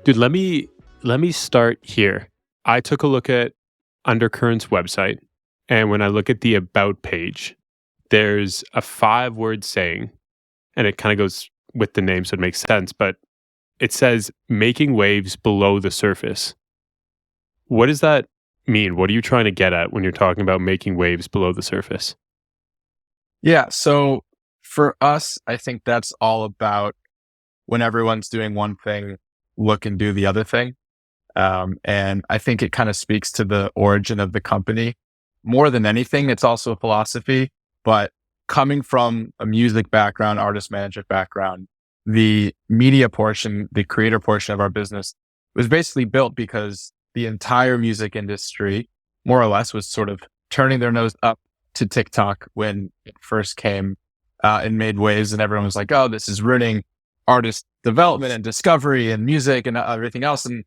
Dude, let me start here. I took a look at Undercurrent's website, and when I look at the about page, there's a 5-word saying, and it kind of goes with the name, so it makes sense, but it says making waves below the surface. What does that mean? What are you trying to get at when you're talking about making waves below the surface? Yeah. So for us, I think that's all about when everyone's doing one thing, look and do the other thing. And I think it kind of speaks to the origin of the company. More than anything, it's also a philosophy, but coming from a music background, artist management background, the media portion, the creator portion of our business was basically built because the entire music industry, more or less, was sort of turning their nose up to TikTok when it first came and made waves. And everyone was like, oh, this is ruining artist development and discovery and music and everything else. And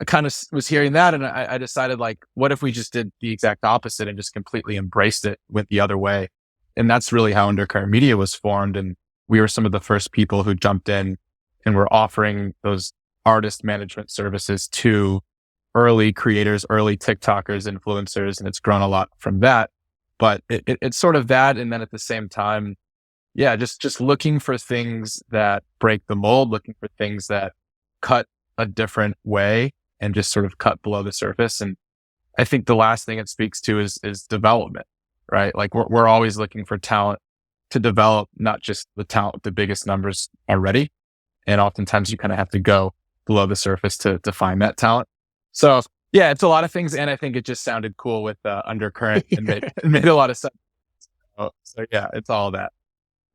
I kind of was hearing that. And I decided, like, what if we just did the exact opposite and just completely embraced it, went the other way? And that's really how Undercurrent Media was formed. And we were some of the first people who jumped in and were offering those artist management services to early creators, early TikTokers, influencers. And it's grown a lot from that. But it's sort of that. And then at the same time, yeah, just looking for things that break the mold, looking for things that cut a different way and just sort of cut below the surface. And I think the last thing it speaks to is development, right? Like we're always looking for talent to develop, not just the talent with the biggest numbers already. And oftentimes you kind of have to go below the surface to find that talent. So yeah, it's a lot of things. And I think it just sounded cool with Undercurrent and made a lot of sense. So yeah, it's all that.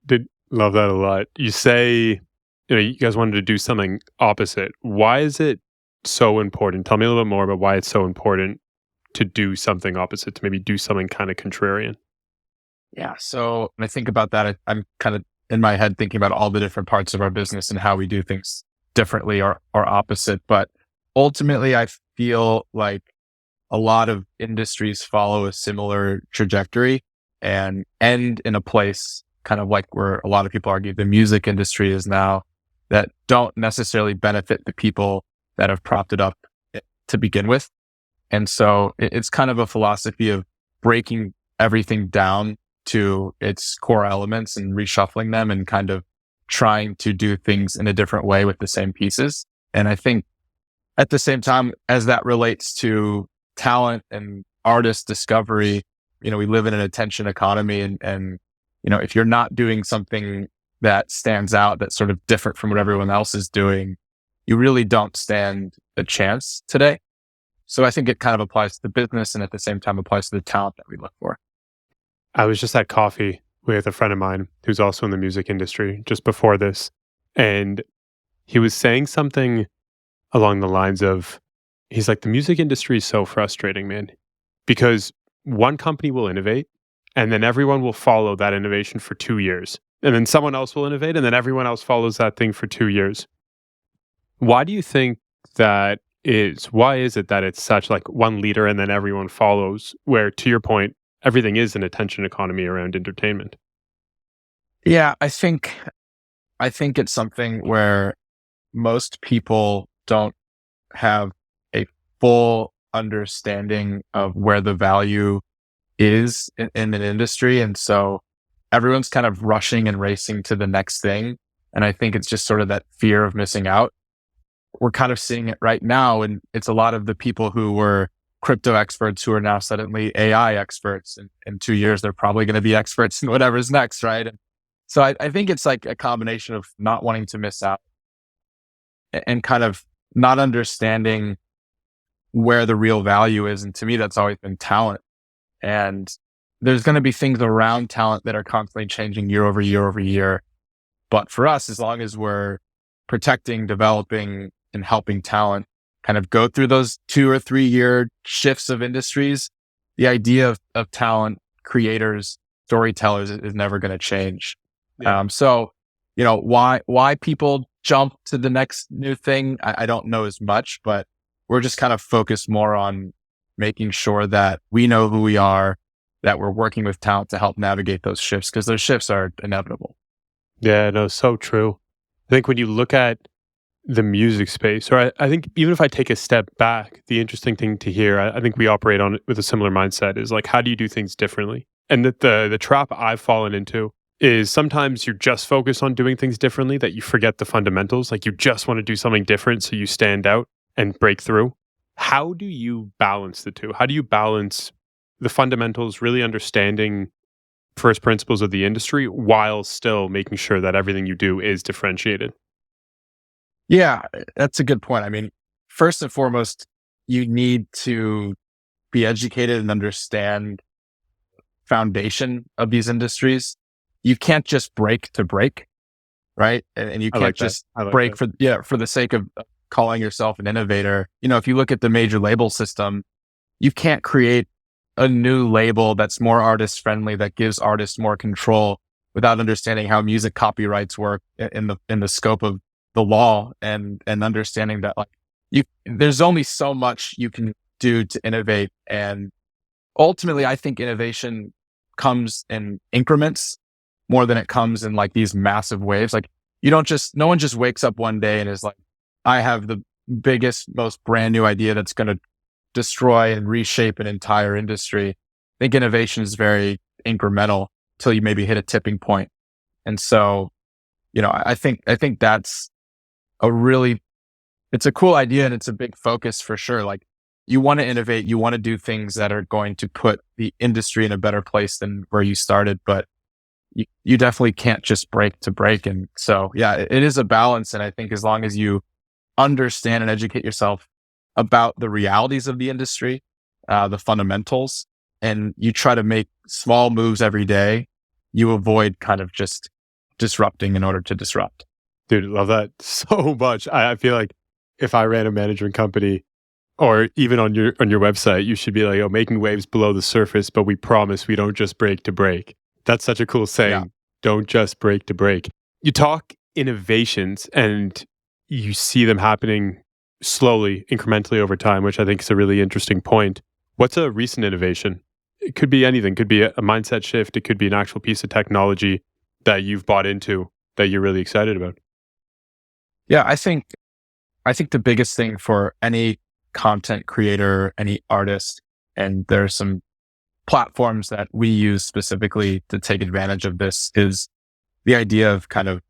Did love that a lot. You say, you guys wanted to do something opposite. Why is it so important? Tell me a little bit more about why it's so important to do something opposite, to maybe do something kind of contrarian. Yeah. So when I think about that, I'm kind of in my head thinking about all the different parts of our business and how we do things differently or opposite. But ultimately, I feel like a lot of industries follow a similar trajectory and end in a place kind of like where a lot of people argue the music industry is now, that don't necessarily benefit the people that have propped it up to begin with. And so it's kind of a philosophy of breaking everything down to its core elements and reshuffling them and kind of trying to do things in a different way with the same pieces. And I think at the same time, as that relates to talent and artist discovery, we live in an attention economy and if you're not doing something that stands out, that's sort of different from what everyone else is doing, you really don't stand a chance today. So I think it kind of applies to the business and at the same time applies to the talent that we look for. I was just at coffee with a friend of mine who's also in the music industry just before this. And he was saying something along the lines of, he's like, the music industry is so frustrating, man, because one company will innovate and then everyone will follow that innovation for 2 years. And then someone else will innovate and then everyone else follows that thing for 2 years. Why do you think that is? Why is it that it's such like one leader and then everyone follows, where, to your point, everything is an attention economy around entertainment? Yeah, I think it's something where most people don't have a full understanding of where the value is in an industry. And so everyone's kind of rushing and racing to the next thing. And I think it's just sort of that fear of missing out. We're kind of seeing it right now. And it's a lot of the people who were crypto experts who are now suddenly AI experts. And in 2 years, they're probably going to be experts in whatever's next, right? And so I think it's like a combination of not wanting to miss out and kind of not understanding where the real value is. And to me, that's always been talent. And there's going to be things around talent that are constantly changing year over year over year. But for us, as long as we're protecting, developing, and helping talent kind of go through those 2 or 3 year shifts of industries, the idea of talent, creators, storytellers is never going to change. Yeah. So, why people jump to the next new thing, I don't know as much, but we're just kind of focused more on making sure that we know who we are, that we're working with talent to help navigate those shifts, because those shifts are inevitable. Yeah, no, so true. I think when you look at the music space, or I think even if I take a step back, the interesting thing to hear, I think we operate on it with a similar mindset, is like, how do you do things differently? And that the trap I've fallen into is sometimes you're just focused on doing things differently, that you forget the fundamentals. Like you just want to do something different so you stand out and break through. How do you balance the two? How do you balance the fundamentals, really understanding first principles of the industry while still making sure that everything you do is differentiated? Yeah, that's a good point. I mean, first and foremost, you need to be educated and understand foundation of these industries. You can't just break to break, right? And you I can't like that. just I like break that. for the sake of calling yourself an innovator. If you look at the major label system, you can't create a new label that's more artist friendly, that gives artists more control without understanding how music copyrights work in the scope of the law, and understanding that there's only so much you can do to innovate. And ultimately, I think innovation comes in increments more than it comes in like these massive waves. Like no one just wakes up one day and is like, I have the biggest, most brand new idea that's going to destroy and reshape an entire industry. I think innovation is very incremental till you maybe hit a tipping point. And so, I think that's it's a cool idea, and it's a big focus for sure. Like, you want to innovate, you want to do things that are going to put the industry in a better place than where you started, but you definitely can't just break to break. And so, yeah, it is a balance. And I think as long as you understand and educate yourself about the realities of the industry, the fundamentals, and you try to make small moves every day, you avoid kind of just disrupting in order to disrupt. Dude, love that so much. I feel like if I ran a management company, or even on your website, you should be like, "Oh, making waves below the surface, but we promise we don't just break to break." That's such a cool saying. Yeah. Don't just break to break. You talk innovations, and you see them happening slowly, incrementally over time, which I think is a really interesting point. What's a recent innovation? It could be anything. It could be a mindset shift. It could be an actual piece of technology that you've bought into that you're really excited about. Yeah, I think the biggest thing for any content creator, any artist, and there are some platforms that we use specifically to take advantage of this, is the idea of kind of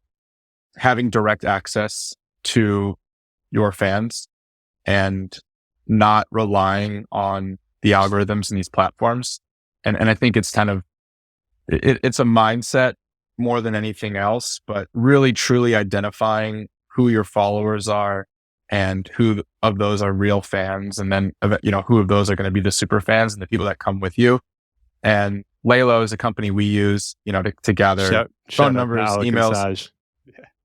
having direct access to your fans and not relying on the algorithms in these platforms. And I think it's kind of, it's a mindset more than anything else, but really truly identifying who your followers are and who of those are real fans. And then, who of those are going to be the super fans and the people that come with you. And Lalo is a company we use, to gather phone numbers, emails.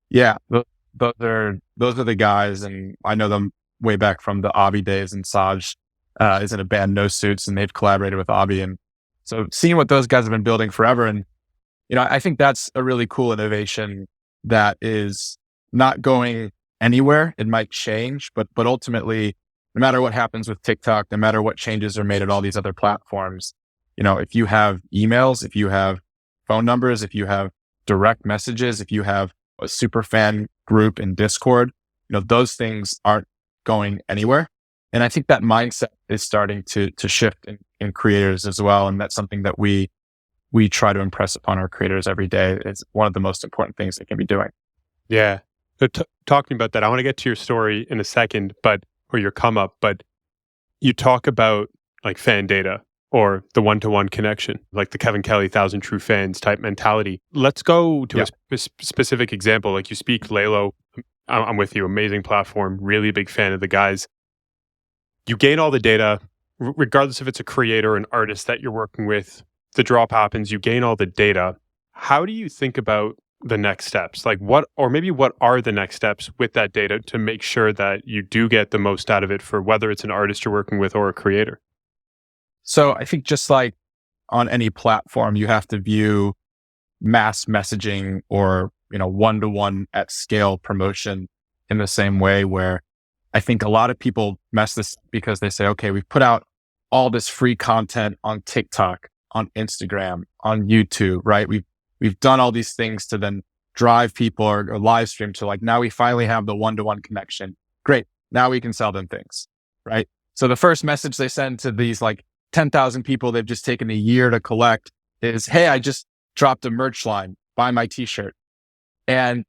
Yeah. Those are the guys. And I know them way back from the Obby days, and Saj is in a band, No Suits, and they've collaborated with Obby. And so seeing what those guys have been building forever. And, I think that's a really cool innovation that is not going anywhere. It might change, but ultimately, no matter what happens with TikTok, no matter what changes are made at all these other platforms, if you have emails, if you have phone numbers, if you have direct messages, if you have a super fan group in Discord, those things aren't going anywhere. And I think that mindset is starting to shift in creators as well. And that's something that we try to impress upon our creators every day. It's one of the most important things they can be doing. Yeah. So talking about that, I want to get to your story in a second, or your come up, but you talk about like fan data or the one-to-one connection, like the Kevin Kelly 1,000 True Fans type mentality. Let's go to a specific example. Like you speak Lalo, I'm with you, amazing platform, really big fan of the guys. You gain all the data, regardless if it's a creator or an artist that you're working with, the drop happens, you gain all the data. How do you think about the next steps? Like what are the next steps with that data to make sure that you do get the most out of it for whether it's an artist you're working with or a creator? So I think just like on any platform, you have to view mass messaging or, one-to-one at scale promotion in the same way, where I think a lot of people mess this up because they say, okay, we've put out all this free content on TikTok, on Instagram, on YouTube, right? We've done all these things to then drive people or live stream to like, now we finally have the one-to-one connection. Great. Now we can sell them things, right? So the first message they send to these like 10,000 people they've just taken a year to collect is, hey, I just dropped a merch line, buy my t-shirt. And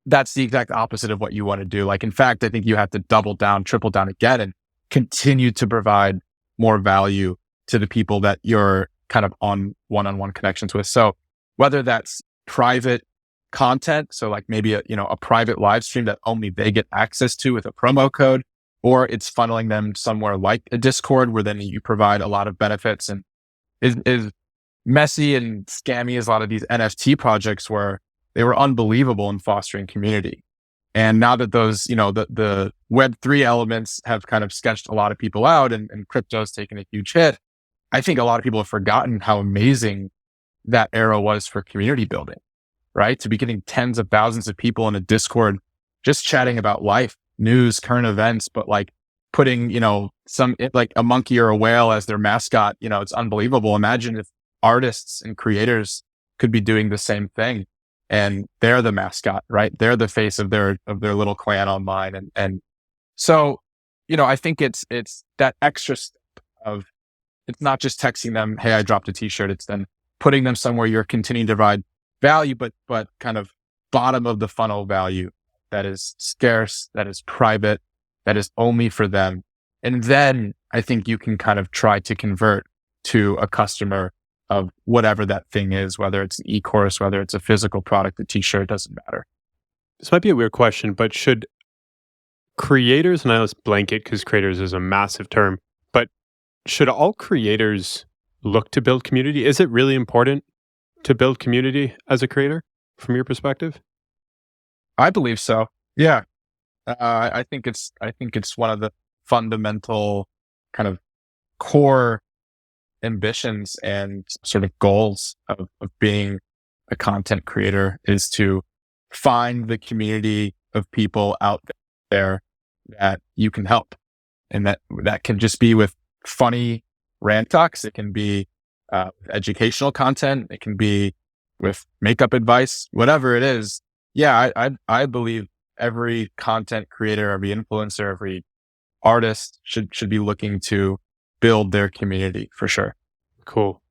that's the exact opposite of what you want to do. Like, in fact, I think you have to double down, triple down again and continue to provide more value to the people that you're kind of on one-on-one connections with. So whether that's private content, so like maybe a private live stream that only they get access to with a promo code, or it's funneling them somewhere like a Discord where then you provide a lot of benefits. And is messy and scammy as a lot of these NFT projects were. They were unbelievable in fostering community. And now that those, the Web3 elements have kind of sketched a lot of people out and crypto's taken a huge hit, I think a lot of people have forgotten how amazing that era was for community building, right? To be getting tens of thousands of people in a Discord, just chatting about life, news, current events, but like putting, like a monkey or a whale as their mascot, it's unbelievable. Imagine if artists and creators could be doing the same thing. And they're the mascot, right? They're the face of their little clan online. And so, I think it's that extra step of, it's not just texting them, hey, I dropped a t-shirt. It's then putting them somewhere you're continuing to provide value, but kind of bottom of the funnel value that is scarce, that is private, that is only for them. And then I think you can kind of try to convert to a customer of whatever that thing is, whether it's an e-course, whether it's a physical product, a t-shirt, doesn't matter. This might be a weird question, but should creators, and I always blanket because creators is a massive term, but should all creators look to build community? Is it really important to build community as a creator from your perspective? I believe so. Yeah. I think it's one of the fundamental kind of core ambitions and sort of goals of being a content creator is to find the community of people out there that you can help. And that can just be with funny rant talks. It can be educational content. It can be with makeup advice, whatever it is. Yeah, I believe every content creator, every influencer, every artist should be looking to build their community for sure. Cool.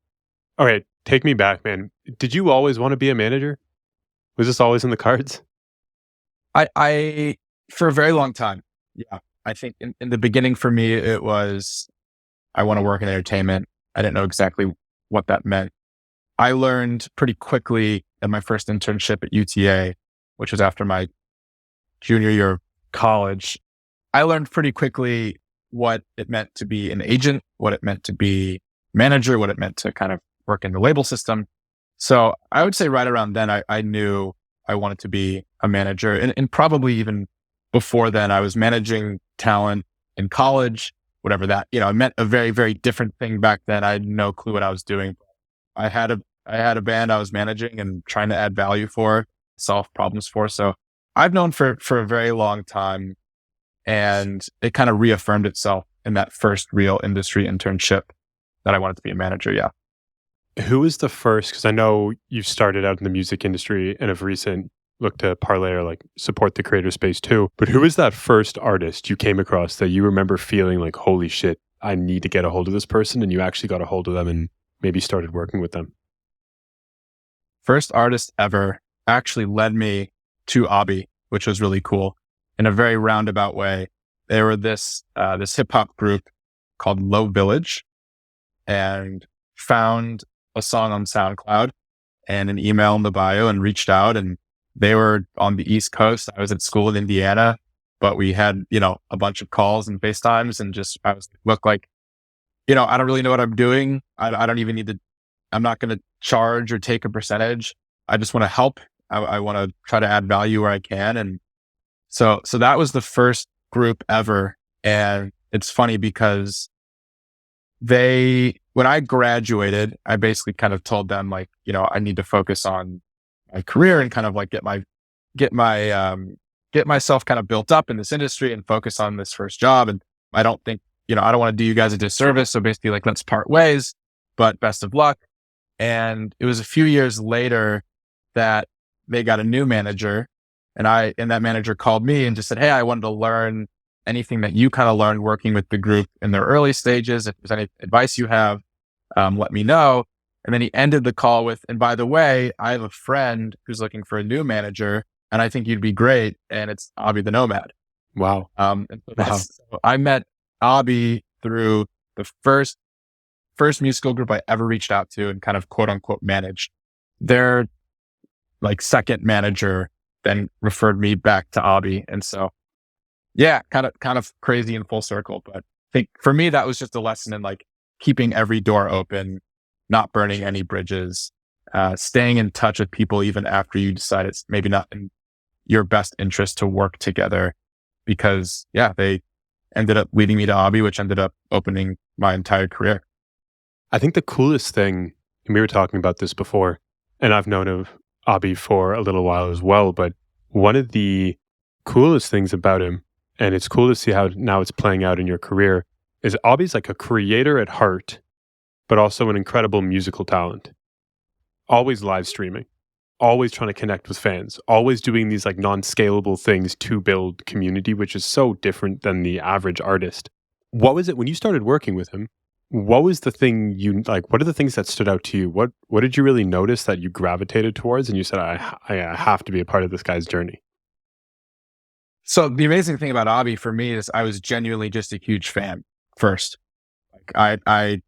All right. Take me back, man. Did you always want to be a manager? Was this always in the cards? I for a very long time. Yeah. I think in the beginning for me, it was, I want to work in entertainment. I didn't know exactly what that meant. I learned pretty quickly at my first internship at UTA, which was after my junior year of college. I learned pretty quickly what it meant to be an agent, what it meant to be manager, what it meant to kind of work in the label system. So I would say right around then, I knew I wanted to be a manager. And probably even before then, I was managing talent in college, whatever that, it meant a very, very different thing back then. I had no clue what I was doing. I had a band I was managing and trying to add value for, solve problems for. So I've known for a very long time, and it kind of reaffirmed itself in that first real industry internship that I wanted to be a manager. Yeah. Who was the first? Because I know you started out in the music industry and have recent looked to parlay or like support the creator space too. But who was that first artist you came across that you remember feeling like, holy shit, I need to get a hold of this person, and you actually got a hold of them and maybe started working with them? First artist ever actually led me to Abi, which was really cool in a very roundabout way. They were this hip hop group called Low Village, and found a song on SoundCloud and an email in the bio and reached out. And they were on the East Coast. I was at school in Indiana, but we had, a bunch of calls and FaceTimes, and just, I was look like, I don't really know what I'm doing. I don't even need to, I'm not going to charge or take a percentage. I just want to help. I want to try to add value where I can. And so that was the first group ever. And it's funny because when I graduated, I basically kind of told them like, I need to focus on my career and kind of like get myself kind of built up in this industry and focus on this first job. And I don't think, I don't want to do you guys a disservice. So basically like, let's part ways, but best of luck. And it was a few years later that they got a new manager, and that manager called me and just said, "Hey, I wanted to learn anything that you kind of learned working with the group in their early stages. If there's any advice you have, let me know." And then he ended the call with, "And by the way, I have a friend who's looking for a new manager, and I think you'd be great. And it's Abby the Nomad." Wow. And so I met Abby through the first musical group I ever reached out to and kind of quote unquote managed. Their like second manager then referred me back to Abby. And so, yeah, kind of crazy in full circle. But I think for me, that was just a lesson in like keeping every door open, not burning any bridges, staying in touch with people even after you decide it's maybe not in your best interest to work together, because they ended up leading me to Abby, which ended up opening my entire career. I think the coolest thing, and we were talking about this before, and I've known of Abby for a little while as well, but one of the coolest things about him, and it's cool to see how now it's playing out in your career, is Abby's like a creator at heart, but also an incredible musical talent. Always live streaming, always trying to connect with fans, always doing these like non-scalable things to build community, which is so different than the average artist. What was it when you started working with him? What was the thing you like? What are the things that stood out to you? What did you really notice that you gravitated towards? And you said, I have to be a part of this guy's journey. So the amazing thing about Abby for me is I was genuinely just a huge fan first. Like when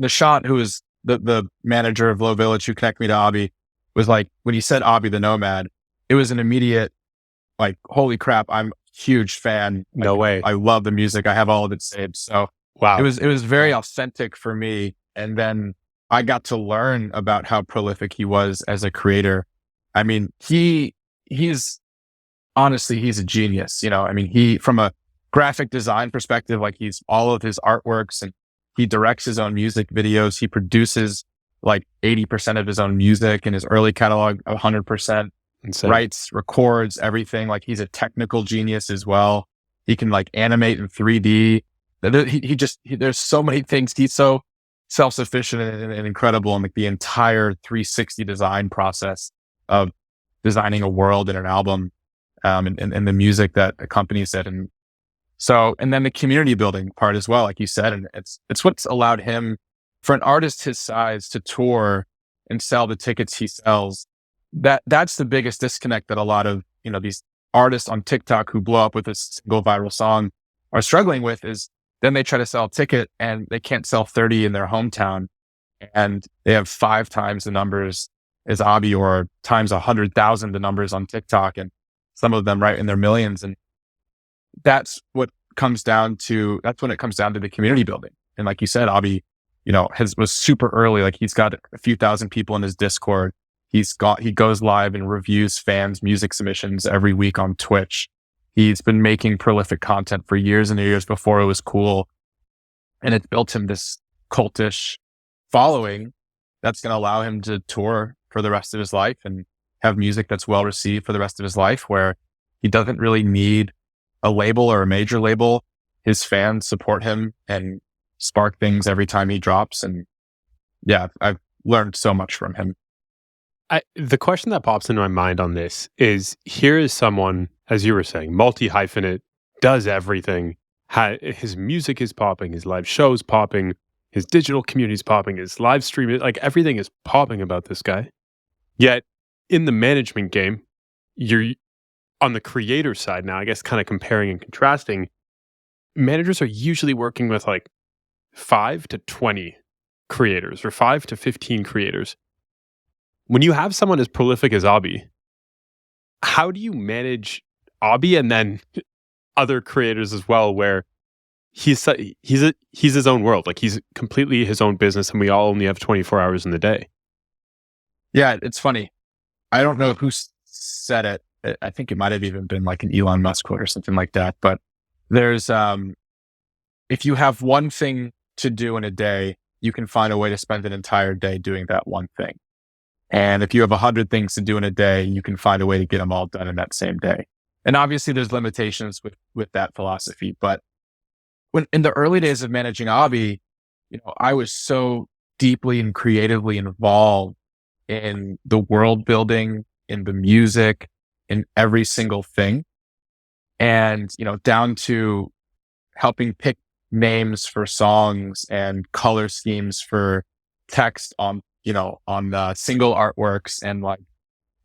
Nishant, who was the manager of Low Village who connected me to Abby, was like, when he said Abby the Nomad, it was an immediate like, holy crap, I'm a huge fan. No way. I love the music. I have all of it saved. So wow, it was very authentic for me. And then I got to learn about how prolific he was as a creator. I mean, he's honestly, he's a genius. I mean, he, from a graphic design perspective, like he's all of his artworks, and he directs his own music videos. He produces like 80% of his own music in his early catalog, 100%. Insane. Writes, records, everything. Like he's a technical genius as well. He can like animate in 3D. There's so many things. He's so self-sufficient and incredible in like the entire 360 design process of designing a world and an album, and the music that accompanies it. And then the community building part as well, like you said, and it's what's allowed him, for an artist his size, to tour and sell the tickets he sells. That's the biggest disconnect that a lot of, these artists on TikTok who blow up with a single viral song are struggling with, is then they try to sell a ticket and they can't sell 30 in their hometown, and they have 5 times the numbers as Abby, or times 100,000 the numbers on TikTok, and some of them right in their millions. And that's when it comes down to the community building. And like you said, Abby, was super early. Like he's got a few thousand people in his Discord. He goes live and reviews fans' music submissions every week on Twitch. He's been making prolific content for years and years before it was cool. And it's built him this cultish following that's going to allow him to tour for the rest of his life and have music that's well received for the rest of his life, where he doesn't really need a label or a major label. His fans support him and spark things every time he drops. And yeah, I've learned so much from him. The question that pops into my mind on this is, here is someone, as you were saying, multi-hyphenate, does everything. His music is popping, his live shows popping, his digital community is popping, his live stream, like everything is popping about this guy. Yet in the management game, you're on the creator side now, I guess, kind of comparing and contrasting. Managers are usually working with like 5 to 20 creators or 5 to 15 creators. When you have someone as prolific as Abby, how do you manage Abby and then other creators as well, where he's his own world, like he's completely his own business, and we all only have 24 hours in the day? Yeah, it's funny. I don't know who said it. I think it might have even been like an Elon Musk quote or something like that. But there's, if you have one thing to do in a day, you can find a way to spend an entire day doing that one thing. And if you have 100 things to do in a day, you can find a way to get them all done in that same day. And obviously there's limitations with that philosophy. But when in the early days of managing Abby, I was so deeply and creatively involved in the world building, in the music, in every single thing. And, down to helping pick names for songs and color schemes for text on, on single artworks, and like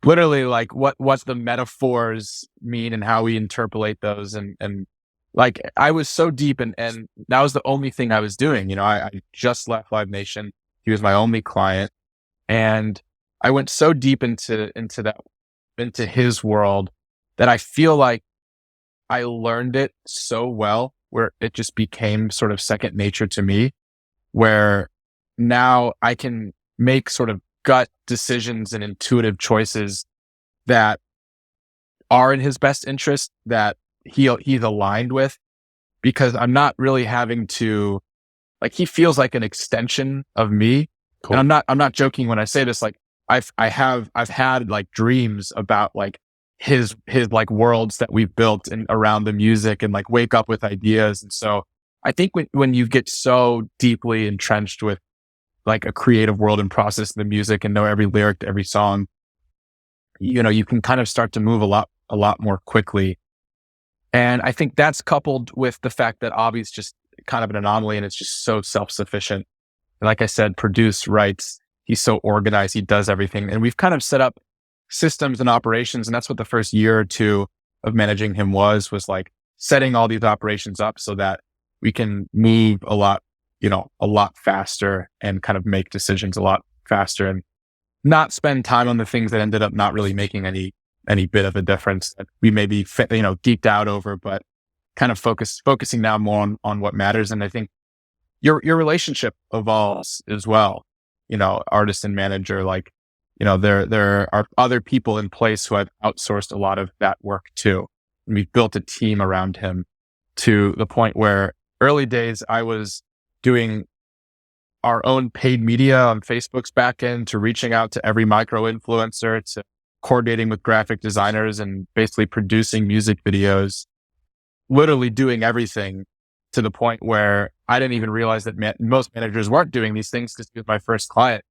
literally like what the metaphors mean and how we interpolate those. And like, I was so deep, and that was the only thing I was doing. I just left Live Nation. He was my only client. And I went so deep into his world that I feel like I learned it so well, where it just became sort of second nature to me, where now I can make sort of gut decisions and intuitive choices that are in his best interest, that he's aligned with, because I'm not really having to, like, he feels like an extension of me. Cool. And I'm not joking when I say this. Like, I've had like dreams about like his like worlds that we've built and around the music, and like wake up with ideas. And so I think when you get so deeply entrenched with like a creative world and process the music and know every lyric to every song, you can kind of start to move a lot more quickly. And I think that's coupled with the fact that Avi's just kind of an anomaly, and it's just so self-sufficient. And like I said, produce, writes, he's so organized, he does everything. And we've kind of set up systems and operations. And that's what the first year or two of managing him was like setting all these operations up so that we can move a lot faster, and kind of make decisions a lot faster, and not spend time on the things that ended up not really making any bit of a difference that we maybe, geeked out over, but kind of focusing now more on what matters. And I think your relationship evolves as well, artist and manager, like, there are other people in place who have outsourced a lot of that work too. And we've built a team around him to the point where early days I was doing our own paid media on Facebook's backend, to reaching out to every micro influencer, to coordinating with graphic designers and basically producing music videos, literally doing everything, to the point where I didn't even realize that most managers weren't doing these things, because he was my first client.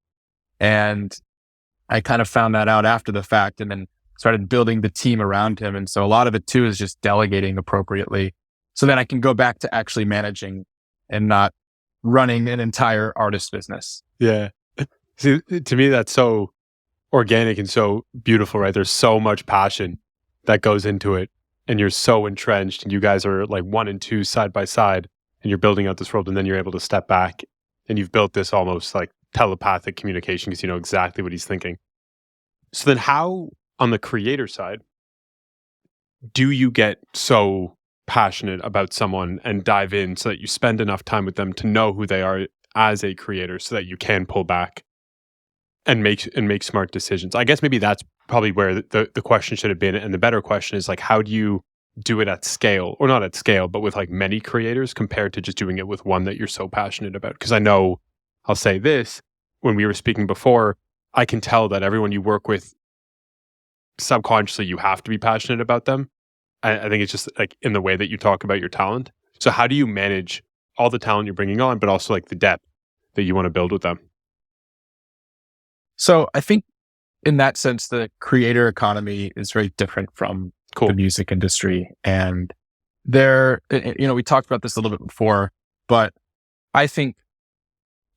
And I kind of found that out after the fact, and then started building the team around him. And so a lot of it too is just delegating appropriately, so then I can go back to actually managing and not running an entire artist business. Yeah. See, to me, that's so organic and so beautiful, right? There's so much passion that goes into it, and you're so entrenched, and you guys are like 1 and 2 side by side, and you're building out this world, and then you're able to step back, and you've built this almost like telepathic communication, because you know exactly what he's thinking. So then how, on the creator side, do you get so passionate about someone and dive in so that you spend enough time with them to know who they are as a creator, so that you can pull back and make smart decisions? I guess maybe that's probably where the question should have been. And the better question is like, how do you do it at scale, or not at scale, but with like many creators, compared to just doing it with one that you're so passionate about? Because I know, I'll say this, when we were speaking before, I can tell that everyone you work with, subconsciously, you have to be passionate about them. I think it's just like in the way that you talk about your talent. So how do you manage all the talent you're bringing on, but also like the depth that you want to build with them? So I think in that sense, the creator economy is very different from the music industry. And we talked about this a little bit before, but I think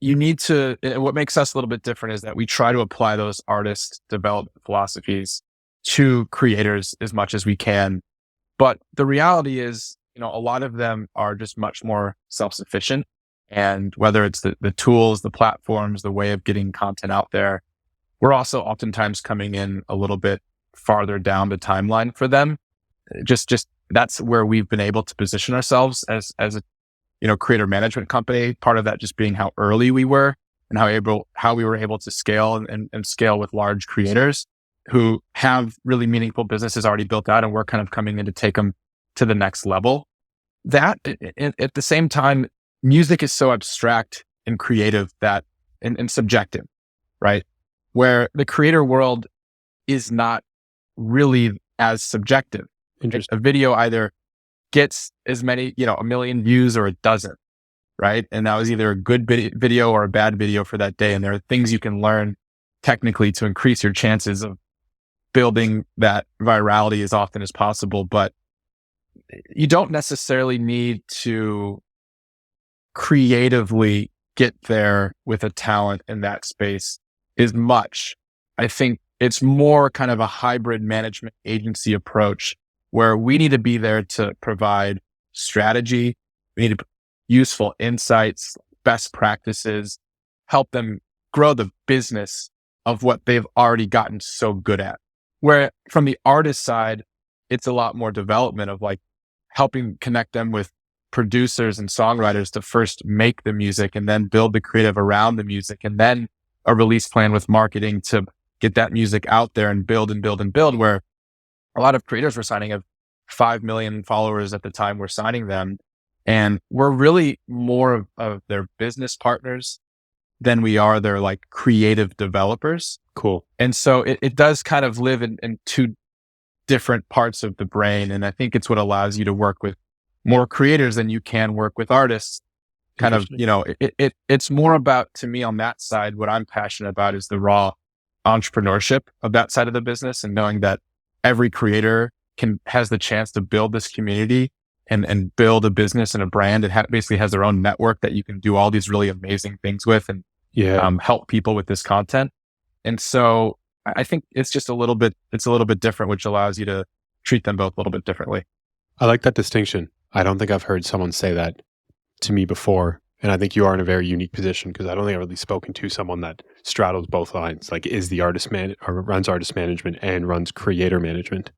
you need to, what makes us a little bit different is that we try to apply those artist development philosophies to creators as much as we can. But the reality is, a lot of them are just much more self-sufficient. And whether it's the tools, the platforms, the way of getting content out there, we're also oftentimes coming in a little bit farther down the timeline for them. Just that's where we've been able to position ourselves as a creator management company. Part of that just being how early we were, and how we were able to scale and scale with large creators who have really meaningful businesses already built out, and we're kind of coming in to take them to the next level. That at the same time, music is so abstract and creative and subjective, right? Where the creator world is not really as subjective. A video either gets as many, 1 million views, or it doesn't, right? And that was either a good video or a bad video for that day. And there are things you can learn technically to increase your chances of building that virality as often as possible. But you don't necessarily need to creatively get there with a talent in that space as much. I think it's more kind of a hybrid management agency approach where we need to be there to provide strategy. We need useful insights, best practices, help them grow the business of what they've already gotten so good at. Where from the artist side, it's a lot more development of like helping connect them with producers and songwriters to first make the music and then build the creative around the music, and then a release plan with marketing to get that music out there and build and build and build. Where a lot of creators we're signing have 5 million followers at the time we're signing them. And we're really more of their business partners than we are their like creative developers. Cool. And so it does kind of live in two different parts of the brain. And I think it's what allows you to work with more creators than you can work with artists. Kind of, it's more about, to me on that side, what I'm passionate about is the raw entrepreneurship of that side of the business, and knowing that every creator has the chance to build this community and build a business and a brand. It basically has their own network that you can do all these really amazing things with and help people with this content. And so I think it's just a little bit different, which allows you to treat them both a little bit differently. I like that distinction. I don't think I've heard someone say that to me before. And I think you are in a very unique position, because I don't think I've really spoken to someone that straddles both lines, like is the artist or runs artist management and runs creator management.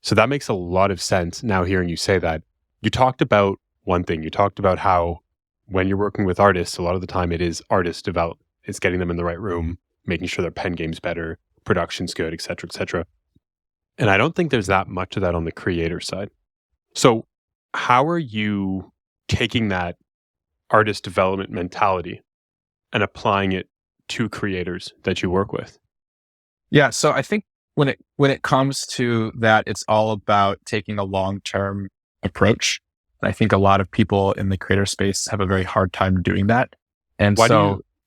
So that makes a lot of sense now hearing you say that. You talked about one thing. You talked about how when you're working with artists, a lot of the time it is artist development. It's getting them in the right room, making sure their pen game's better, production's good, et cetera, et cetera. And I don't think there's that much of that on the creator side. So how are you taking that artist development mentality and applying it to creators that you work with? Yeah. So I think when it comes to that, it's all about taking a long-term approach. And I think a lot of people in the creator space have a very hard time doing that. And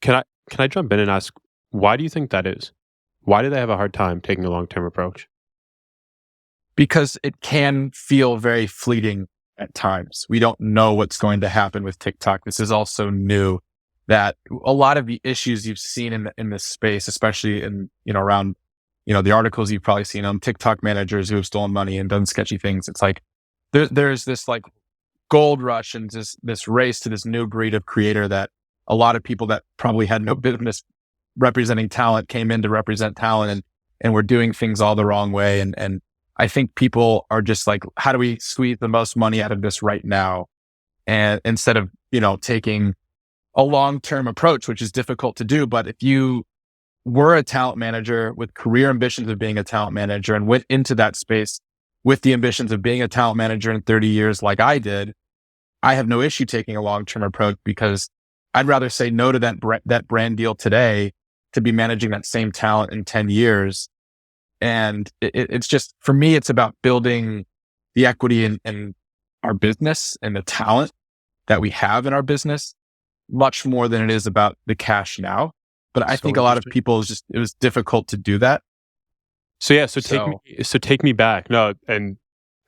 can I jump in and ask, why do you think that is? Why do they have a hard time taking a long-term approach? Because it can feel very fleeting at times. We don't know what's going to happen with TikTok. This is also new, that a lot of the issues you've seen in this space, especially in, around, the articles you've probably seen on TikTok managers who have stolen money and done sketchy things. It's like, there's this like gold rush and this race to this new breed of creator that a lot of people that probably had no business representing talent came in to represent talent, and we're doing things all the wrong way. And I think people are just like, how do we squeeze the most money out of this right now? And instead of, taking a long-term approach, which is difficult to do. But if you were a talent manager with career ambitions of being a talent manager and went into that space with the ambitions of being a talent manager in 30 years, like I did, I have no issue taking a long-term approach, because I'd rather say no to that brand deal today to be managing that same talent in 10 years. And it's just, for me, it's about building the equity in our business and the talent that we have in our business much more than it is about the cash now. But I think a lot of people, it was difficult to do that. So take me back. No, and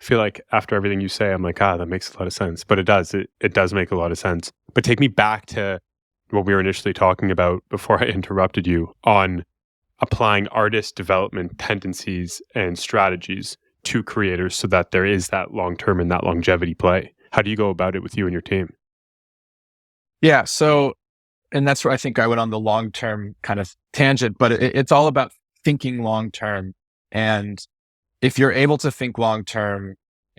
I feel like after everything you say, I'm like, that makes a lot of sense. But it does make a lot of sense. But take me back to what we were initially talking about before I interrupted you on applying artist development tendencies and strategies to creators so that there is that long-term and that longevity play. How do you go about it with you and your team? Yeah. So, and that's where I think I went on the long-term kind of tangent, but it's all about thinking long-term. And if you're able to think long-term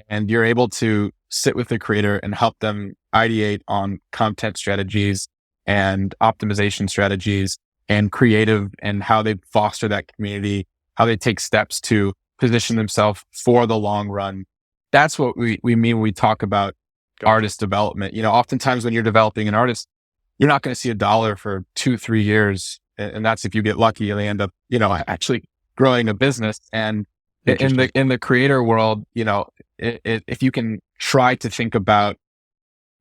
and you're able to sit with the creator and help them ideate on content strategies and optimization strategies and creative and how they foster that community, how they take steps to position themselves for the long run. That's what we mean when we talk about artist development. Oftentimes when you're developing an artist, you're not going to see $1 for 2-3 years. And that's if you get lucky and they end up, actually growing a business. And in the creator world, if you can try to think about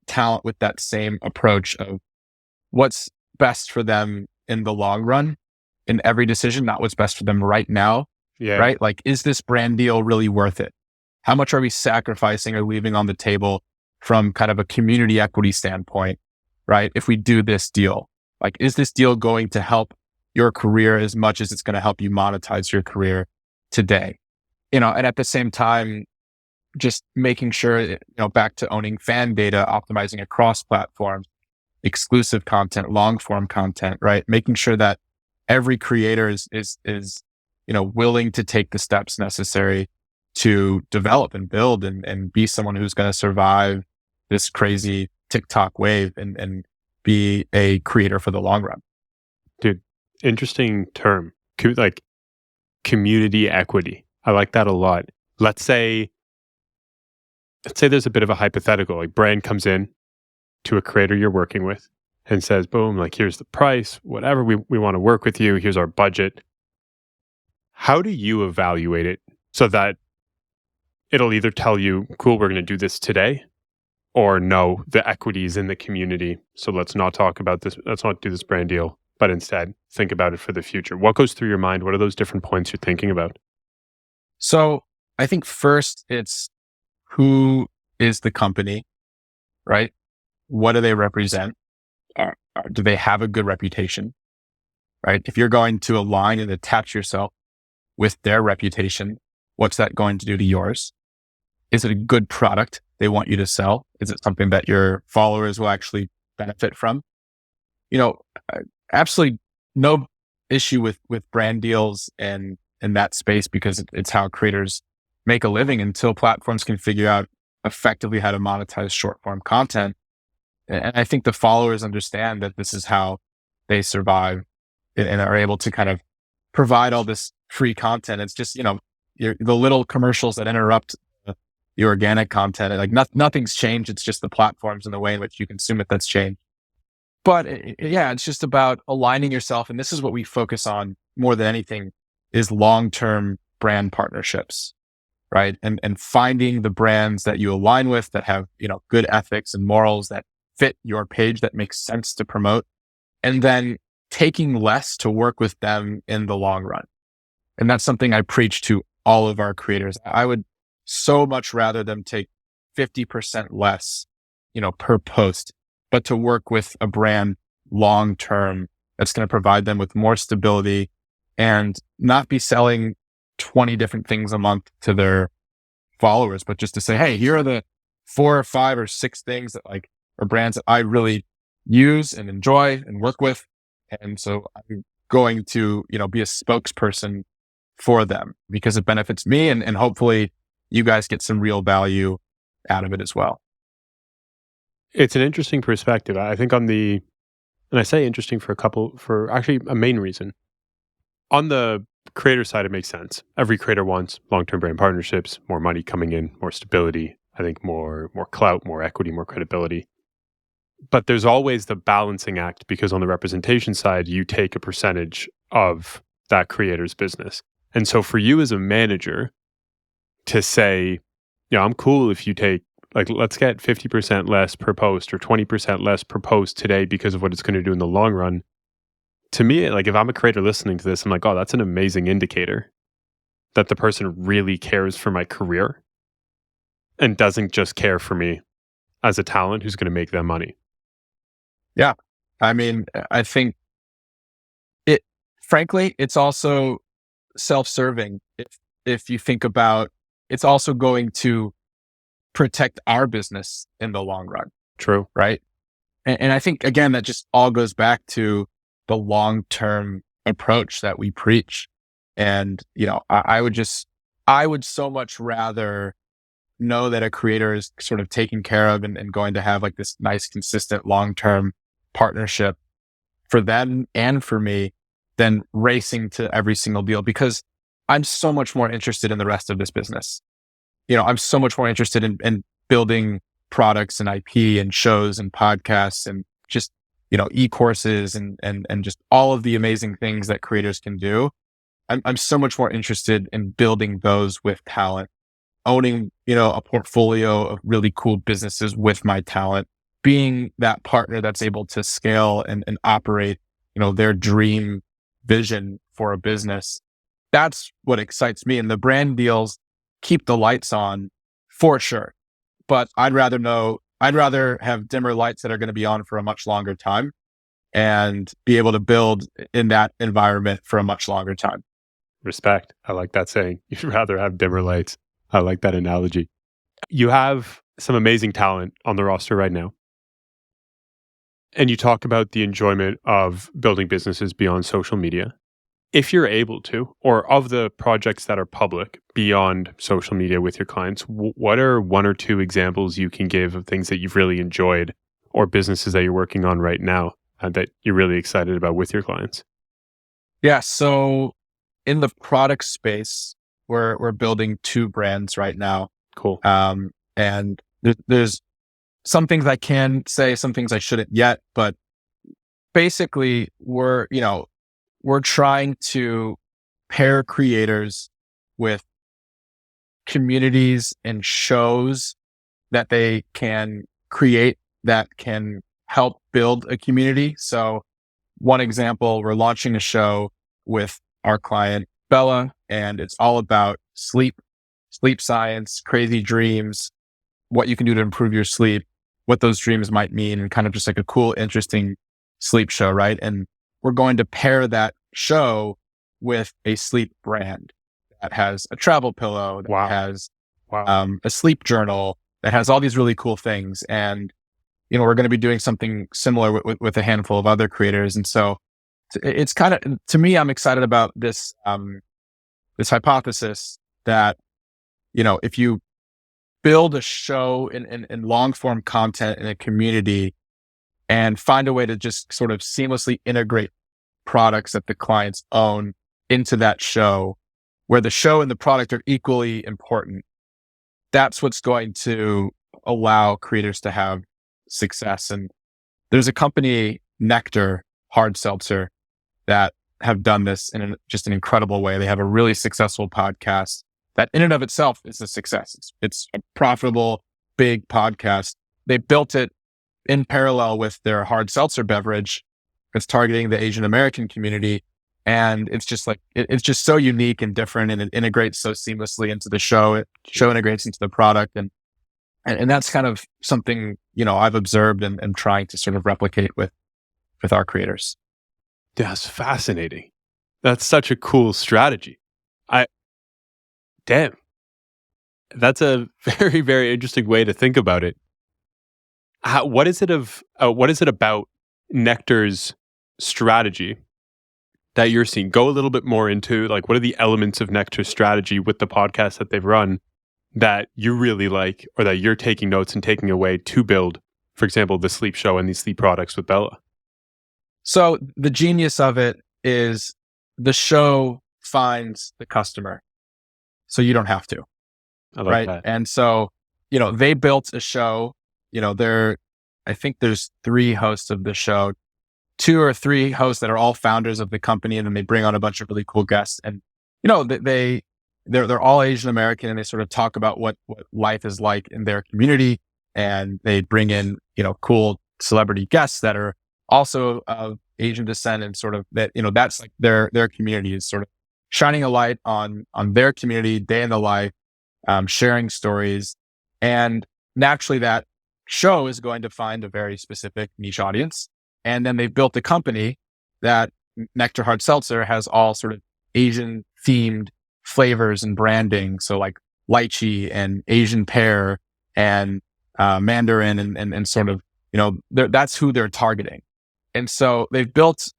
talent with that same approach of what's best for them in the long run, in every decision, not what's best for them right now, Yeah. right? Like, is this brand deal really worth it? How much are we sacrificing or leaving on the table from kind of a community equity standpoint, right? If we do this deal, like, is this deal going to help your career as much as it's going to help you monetize your career today? And at the same time, just making sure, back to owning fan data, optimizing across platforms, exclusive content, long form content, right? Making sure that every creator is willing to take the steps necessary to develop and build and be someone who's going to survive this crazy TikTok wave and be a creator for the long run. Dude, interesting term. Like community equity. I like that a lot. Let's say there's a bit of a hypothetical, like brand comes in to a creator you're working with and says, boom, like here's the price, whatever, we want to work with you, here's our budget. How do you evaluate it so that it'll either tell you, cool, we're going to do this today, or no, the equity is in the community, so let's not talk about this, let's not do this brand deal, but instead think about it for the future? What goes through your mind? What are those different points you're thinking about? So I think first it's who is the company, right? What do they represent? Do they have a good reputation, right? If you're going to align and attach yourself with their reputation, what's that going to do to yours? Is it a good product they want you to sell? Is it something that your followers will actually benefit from? Absolutely no issue with brand deals and in that space, because it's how creators make a living until platforms can figure out effectively how to monetize short form content. And I think the followers understand that this is how they survive and are able to kind of provide all this free content. It's just, the little commercials that interrupt the organic content. Like nothing's changed. It's just the platforms and the way in which you consume it that's changed. But it's just about aligning yourself. And this is what we focus on more than anything, is long-term brand partnerships, right? And finding the brands that you align with, that have, good ethics and morals, that fit your page, that makes sense to promote, and then taking less to work with them in the long run. And that's something I preach to all of our creators. I would so much rather them take 50% less, per post, but to work with a brand long-term that's going to provide them with more stability and not be selling 20 different things a month to their followers, but just to say, hey, here are the 4 or 5 or 6 things that are brands that I really use and enjoy and work with. And so I'm going to, be a spokesperson for them because it benefits me, and hopefully you guys get some real value out of it as well. It's an interesting perspective. I think and I say interesting for actually a main reason. On the creator side, it makes sense. Every creator wants long-term brand partnerships, more money coming in, more stability, I think more clout, more equity, more credibility. But there's always the balancing act, because on the representation side, you take a percentage of that creator's business. And so for you as a manager to say, I'm cool if you take, let's get 50% less per post or 20% less per post today because of what it's going to do in the long run. To me, if I'm a creator listening to this, I'm like, oh, that's an amazing indicator that the person really cares for my career and doesn't just care for me as a talent who's going to make them money. Yeah. I mean, I think frankly, it's also self-serving. If you think about, it's also going to protect our business in the long run. True. Right. And I think, again, that just all goes back to the long-term approach that we preach. And, I would so much rather know that a creator is sort of taken care of and going to have this nice, consistent, long-term partnership for them and for me than racing to every single deal, because I'm so much more interested in the rest of this business. I'm so much more interested in building products and IP and shows and podcasts and just, e-courses and just all of the amazing things that creators can do. I'm so much more interested in building those with talent, owning, a portfolio of really cool businesses with my talent, being that partner that's able to scale and operate, their dream vision for a business. That's what excites me. And the brand deals keep the lights on for sure. But I'd rather have dimmer lights that are going to be on for a much longer time and be able to build in that environment for a much longer time. Respect. I like that saying. You'd rather have dimmer lights. I like that analogy. You have some amazing talent on the roster right now. And you talk about the enjoyment of building businesses beyond social media. If you're able to, or of the projects that are public beyond social media with your clients, what are one or two examples you can give of things that you've really enjoyed or businesses that you're working on right now that you're really excited about with your clients? Yeah. So in the product space, we're building 2 brands right now. Cool. And there's some things I can say, some things I shouldn't yet, but basically we're trying to pair creators with communities and shows that they can create that can help build a community. So one example, we're launching a show with our client Bella, and it's all about sleep science, crazy dreams, what you can do to improve your sleep, what those dreams might mean, and kind of just like a cool, interesting sleep show, right? And we're going to pair that show with a sleep brand that has a travel pillow, that has a sleep journal, that has all these really cool things. And, we're going to be doing something similar with a handful of other creators. And so it's kind of, to me, I'm excited about this, this hypothesis that, if you build a show in long form content in a community and find a way to just sort of seamlessly integrate products that the clients own into that show, where the show and the product are equally important, that's what's going to allow creators to have success. And there's a company, Nectar Hard Seltzer, that have done this in just an incredible way. They have a really successful podcast that in and of itself is a success. It's a profitable, big podcast. They built it in parallel with their hard seltzer beverage. It's targeting the Asian American community. And it's just it's just so unique and different, and it integrates so seamlessly into the show. Show integrates into the product. And that's kind of something, I've observed and trying to sort of replicate with our creators. That's fascinating. That's such a cool strategy. Damn. That's a very, very interesting way to think about it. What is it about Nectar's strategy that you're seeing? Go a little bit more into, what are the elements of Nectar's strategy with the podcast that they've run that you really like, or that you're taking notes and taking away to build, for example, the sleep show and these sleep products with Bella? So the genius of it is the show finds the customer, so you don't have to. I like that. And so, they built a show, I think there's 3 hosts of the show, 2 or 3 hosts that are all founders of the company. And then they bring on a bunch of really cool guests, and, they're all Asian American, and they sort of talk about what life is like in their community. And they bring in, cool celebrity guests that are also of Asian descent, and sort of that, that's like their community is sort of shining a light on their community, day in the life, sharing stories. And naturally that show is going to find a very specific niche audience. And then they've built a company that Nectar Hard Seltzer has all sort of Asian themed flavors and branding. So like lychee and Asian pear and mandarin and sort of, that's who they're targeting. And so they've built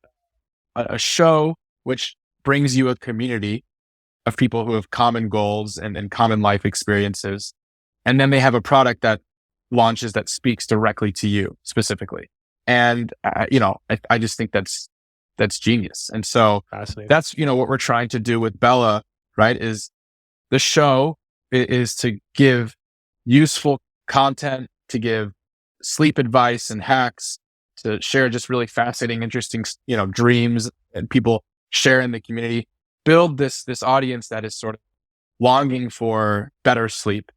a show which brings you a community of people who have common goals and common life experiences. And then they have a product that launches that speaks directly to you specifically. And, I just think that's genius. And so that's, what we're trying to do with Bella, right? Is the show is to give useful content, to give sleep advice and hacks, to share just really fascinating, interesting, dreams, and people share in the community, build this audience that is sort of longing for better sleep,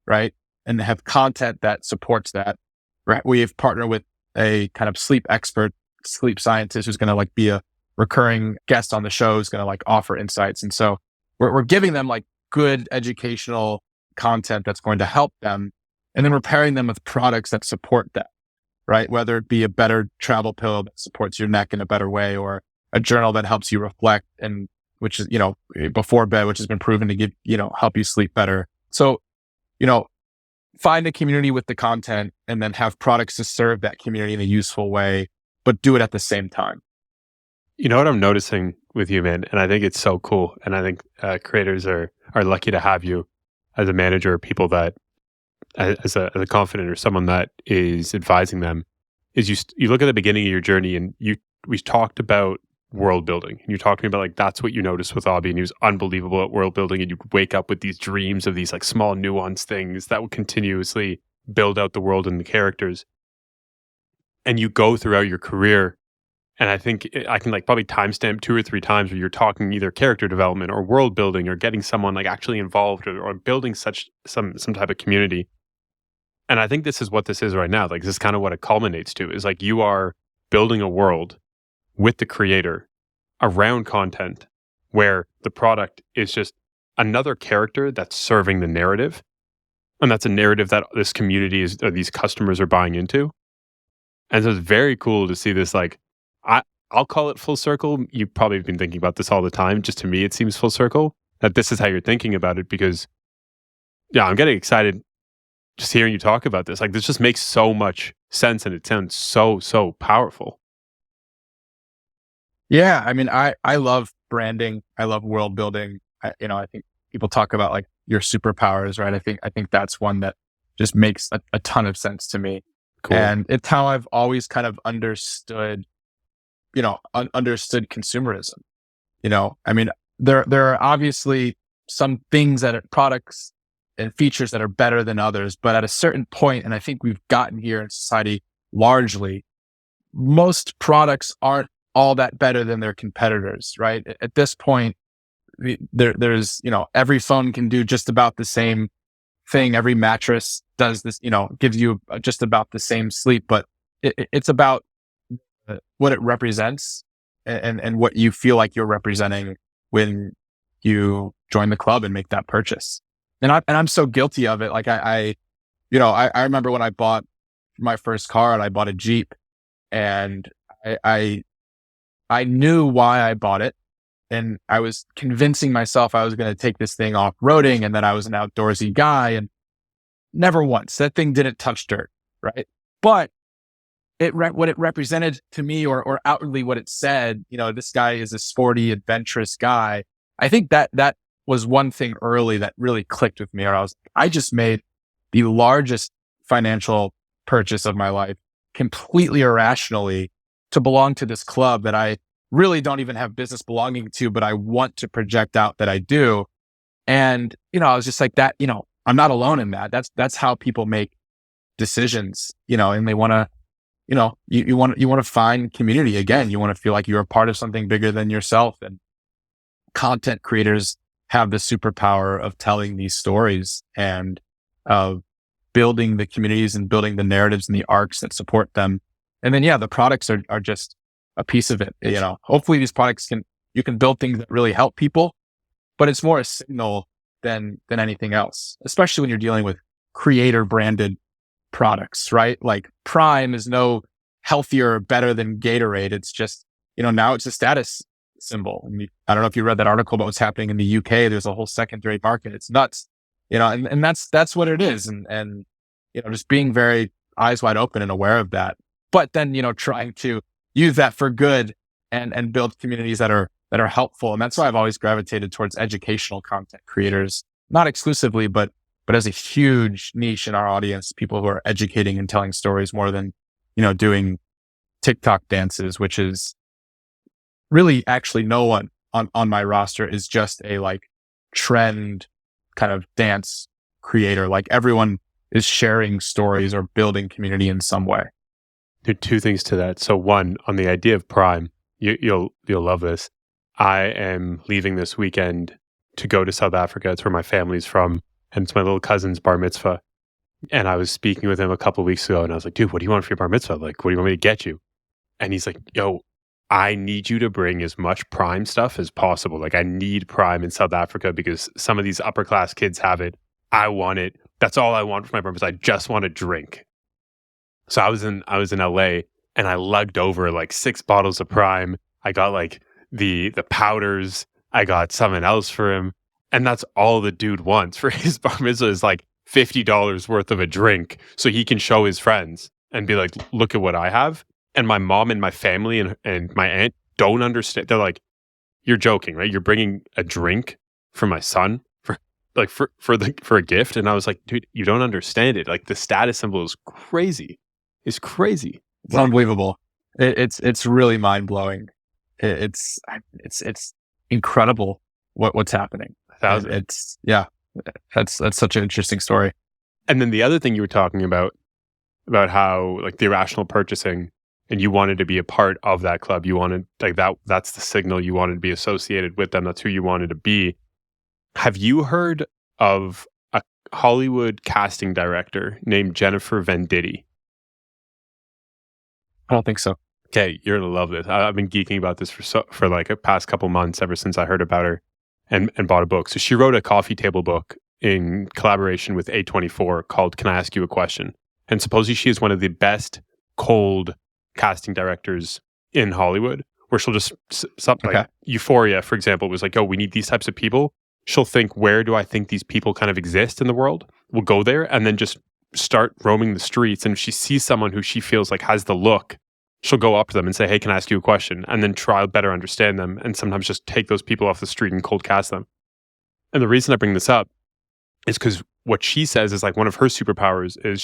right? And have content that supports that, right? We've partnered with a kind of sleep expert, sleep scientist, who's going to be a recurring guest on the show is going to like offer insights. And so we're giving them like good educational content that's going to help them. And then we're pairing them with products that support that, right? Whether it be a better travel pill that supports your neck in a better way, or a journal that helps you reflect, and which is, before bed, which has been proven to give, help you sleep better. So, find a community with the content and then have products to serve that community in a useful way, but do it at the same time. You know what I'm noticing with you, man, and I think it's so cool. And I think creators are lucky to have you as a manager, or people that, as a confidant or someone that is advising them, is you look at the beginning of your journey, and we talked about world building, and you talked to me about like that's what you noticed with Abhi, and he was unbelievable at world building, and you'd wake up with these dreams of these like small nuanced things that would continuously build out the world and the characters. And you go throughout your career, and I think I can like probably timestamp 2 or 3 times where you're talking either character development or world building, or getting someone like actually involved, or building some type of community. And I think this is what this is right now. Like, this is kind of what it culminates to, is like you are building a world with the creator around content where the product is just another character that's serving the narrative. And that's a narrative that this community or these customers are buying into. And so it's very cool to see this, like, I'll call it full circle. You probably have been thinking about this all the time. Just to me, it seems full circle, that this is how you're thinking about it, because I'm getting excited just hearing you talk about this. Like, this just makes so much sense, and it sounds so powerful. Yeah. I mean, I love branding. I love world building. I think people talk about like your superpowers, right? I think that's one that just makes a ton of sense to me. Cool. And it's how I've always kind of understood consumerism. I mean, there are obviously some things that are products and features that are better than others, but at a certain point, and I think we've gotten here in society largely, most products aren't all that better than their competitors, right? At this point, there's, every phone can do just about the same thing. Every mattress does this, gives you just about the same sleep, but it's about what it represents and what you feel like you're representing when you join the club and make that purchase. And I'm so guilty of it. Like I remember when I bought my first car, and I bought a Jeep, and I knew why I bought it, and I was convincing myself I was going to take this thing off-roading, and that I was an outdoorsy guy, and never once. That thing didn't touch dirt, right? But what it represented to me, or outwardly what it said, this guy is a sporty, adventurous guy. I think that was one thing early that really clicked with me. Or I just made the largest financial purchase of my life completely irrationally to belong to this club that I really don't even have business belonging to, but I want to project out that I do. And, I was just like that, I'm not alone in that. That's how people make decisions, and they want to, you want to find community again. You want to feel like you're a part of something bigger than yourself. And content creators have the superpower of telling these stories and of building the communities and building the narratives and the arcs that support them. And then, the products are just a piece of it. Hopefully these products you can build things that really help people, but it's more a signal than anything else, especially when you're dealing with creator branded products, right? Like Prime is no healthier or better than Gatorade. It's just, now it's a status symbol. I don't know if you read that article about what's happening in the UK. There's a whole secondary market. It's nuts, and that's what it is. And, just being very eyes wide open and aware of that, but then, trying to use that for good and build communities that are helpful. And that's why I've always gravitated towards educational content creators, not exclusively, but as a huge niche in our audience, people who are educating and telling stories more than, doing TikTok dances, which is really actually no one on my roster is just a like trend kind of dance creator. Like everyone is sharing stories or building community in some way. There are 2 things to that. So one, on the idea of Prime, you'll love this. I am leaving this weekend to go to South Africa. It's where my family's from, and it's my little cousin's bar mitzvah. And I was speaking with him a couple of weeks ago, and I was like, dude, what do you want for your bar mitzvah? Like, what do you want me to get you? And he's like, yo, I need you to bring as much Prime stuff as possible. Like, I need Prime in South Africa because some of these upper class kids have it. I want it. That's all I want for my purpose. I just want to drink. So I was in LA and I lugged over like 6 bottles of Prime. I got like the powders. I got something else for him. And that's all the dude wants for his bar mitzvah is like $50 worth of a drink so he can show his friends and be like, look at what I have. And my mom and my family and my aunt don't understand. They're like, you're joking, right? You're bringing a drink for my son for a gift. And I was like, dude, you don't understand it. Like, the status symbol is crazy. It's crazy. It's unbelievable. It's really mind blowing. It's incredible what's happening. That's such an interesting story. And then the other thing you were talking about how like the irrational purchasing, and you wanted to be a part of that club. You wanted like that's the signal. You wanted to be associated with them. That's who you wanted to be. Have you heard of a Hollywood casting director named Jennifer Venditti? I don't think so. Okay, you're gonna love this. I've been geeking about this for like a past couple months, ever since I heard about her and bought a book. So she wrote a coffee table book in collaboration with A24 called "Can I Ask You a Question?" And supposedly she is one of the best cold casting directors in Hollywood, where she'll just something like Euphoria, for example, was like, oh, we need these types of people. She'll think, where do I think these people kind of exist in the world? We'll go there and then just start roaming the streets. And if she sees someone who she feels like has the look, she'll go up to them and say, hey, can I ask you a question? And then try to better understand them. And sometimes just take those people off the street and cold cast them. And the reason I bring this up is because what she says is like one of her superpowers is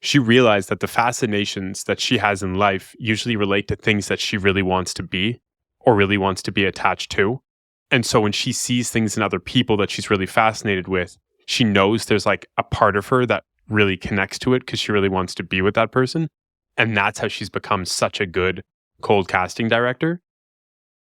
she realized that the fascinations that she has in life usually relate to things that she really wants to be or really wants to be attached to. And so when she sees things in other people that she's really fascinated with, she knows there's like a part of her that really connects to it because she really wants to be with that person. And that's how she's become such a good cold casting director.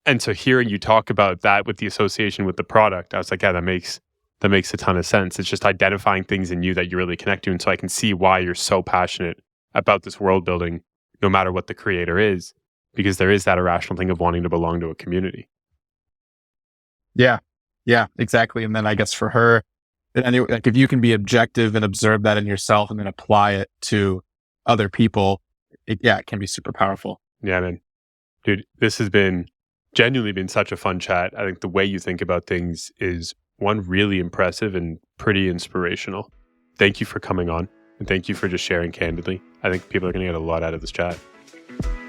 And so hearing you talk about that with the association with the product, I was like, yeah, that makes a ton of sense. It's just identifying things in you that you really connect to. And so I can see why you're so passionate about this world building, no matter what the creator is, because there is that irrational thing of wanting to belong to a community. Yeah, exactly. And then I guess for her, like if you can be objective and observe that in yourself and then apply it to other people, it can be super powerful. Yeah, man. Dude, this has genuinely been such a fun chat. I think the way you think about things is one, really impressive and pretty inspirational. Thank you for coming on, and thank you for just sharing candidly. I think people are going to get a lot out of this chat.